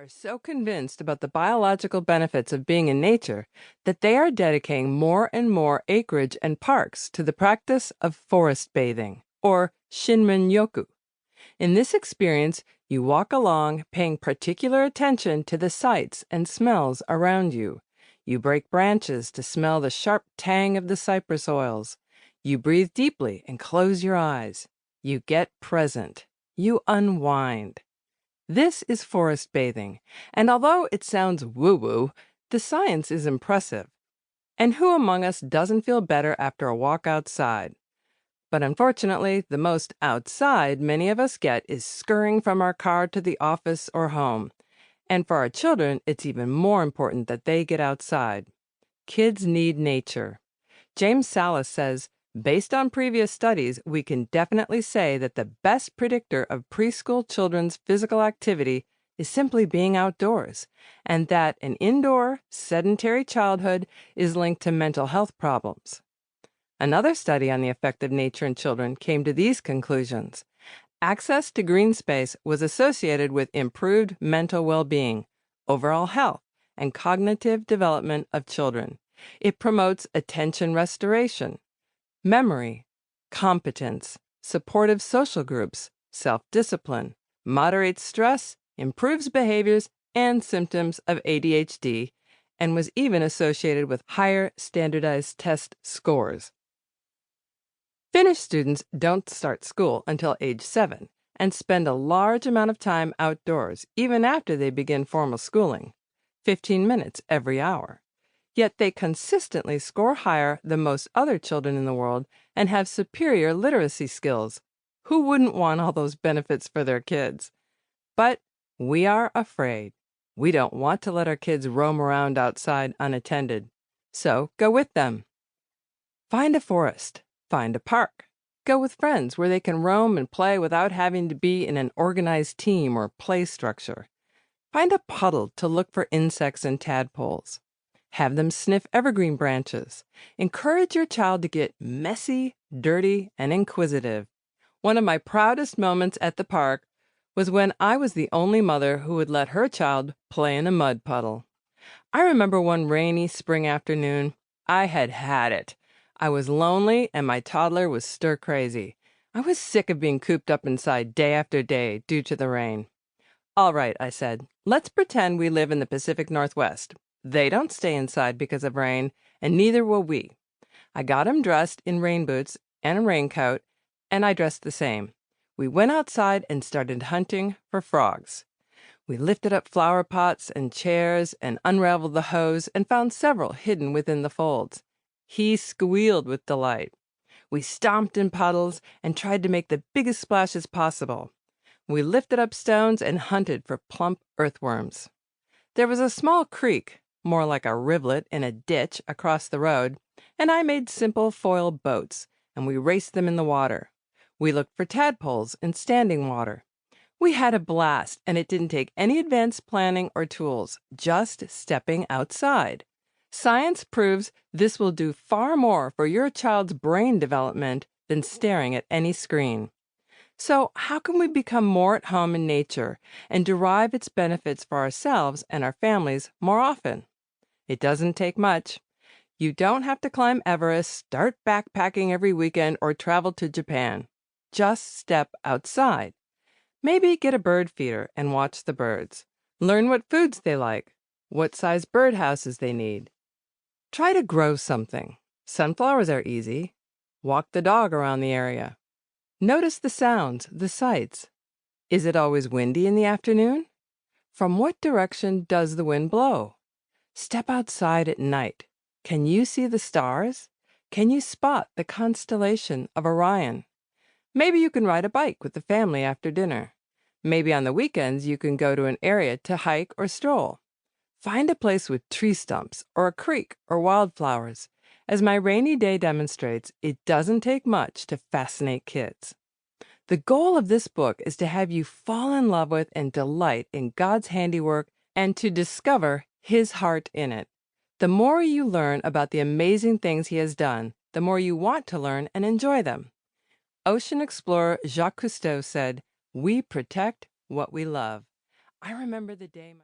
are so convinced about the biological benefits of being in nature that they are dedicating more and more acreage and parks to the practice of forest bathing, or shinrin-yoku. In this experience, you walk along paying particular attention to the sights and smells around you. You break branches to smell the sharp tang of the cypress oils. You breathe deeply and close your eyes. You get present. You unwind. This is forest bathing, and although it sounds woo-woo, the science is impressive. And who among us doesn't feel better after a walk outside? But unfortunately, the most outside many of us get is scurrying from our car to the office or home. And for our children, it's even more important that they get outside. Kids need nature. James Solace says, based on previous studies, we can definitely say that the best predictor of preschool children's physical activity is simply being outdoors, and that an indoor, sedentary childhood is linked to mental health problems. Another study on the effect of nature in children came to these conclusions. Access to green space was associated with improved mental well-being, overall health, and cognitive development of children. It promotes attention restoration, memory, competence, supportive social groups, self-discipline, moderates stress, improves behaviors and symptoms of ADHD, and was even associated with higher standardized test scores. Finnish students don't start school until age 7 and spend a large amount of time outdoors even after they begin formal schooling, 15 minutes every hour. Yet they consistently score higher than most other children in the world and have superior literacy skills. Who wouldn't want all those benefits for their kids? But we are afraid. We don't want to let our kids roam around outside unattended. So go with them. Find a forest. Find a park. Go with friends where they can roam and play without having to be in an organized team or play structure. Find a puddle to look for insects and tadpoles. Have them sniff evergreen branches. Encourage your child to get messy, dirty, and inquisitive. One of my proudest moments at the park was when I was the only mother who would let her child play in a mud puddle. I remember one rainy spring afternoon. I had it. I was lonely and my toddler was stir-crazy. I was sick of being cooped up inside day after day due to the rain. All right, I said, let's pretend we live in the Pacific Northwest. They don't stay inside because of rain, and neither will we. I got him dressed in rain boots and a raincoat, and I dressed the same. We went outside and started hunting for frogs. We lifted up flower pots and chairs and unraveled the hose and found several hidden within the folds. He squealed with delight. We stomped in puddles and tried to make the biggest splashes possible. We lifted up stones and hunted for plump earthworms. There was a small creek, more like a rivulet in a ditch across the road, and I made simple foil boats, and we raced them in the water. We looked for tadpoles in standing water. We had a blast, and it didn't take any advanced planning or tools, just stepping outside. Science proves this will do far more for your child's brain development than staring at any screen. So how can we become more at home in nature and derive its benefits for ourselves and our families more often? It doesn't take much. You don't have to climb Everest, start backpacking every weekend, or travel to Japan. Just step outside. Maybe get a bird feeder and watch the birds. Learn what foods they like, what size birdhouses they need. Try to grow something. Sunflowers are easy. Walk the dog around the area. Notice the sounds, the sights. Is it always windy in the afternoon? From what direction does the wind blow? Step outside at night. Can you see the stars? Can you spot the constellation of Orion? Maybe you can ride a bike with the family after dinner. Maybe on the weekends you can go to an area to hike or stroll. Find a place with tree stumps or a creek or wildflowers. As my rainy day demonstrates, it doesn't take much to fascinate kids. The goal of this book is to have you fall in love with and delight in God's handiwork and to discover His heart in it. The more you learn about the amazing things He has done, the more you want to learn and enjoy them. Ocean explorer Jacques Cousteau said, "We protect what we love." I remember the day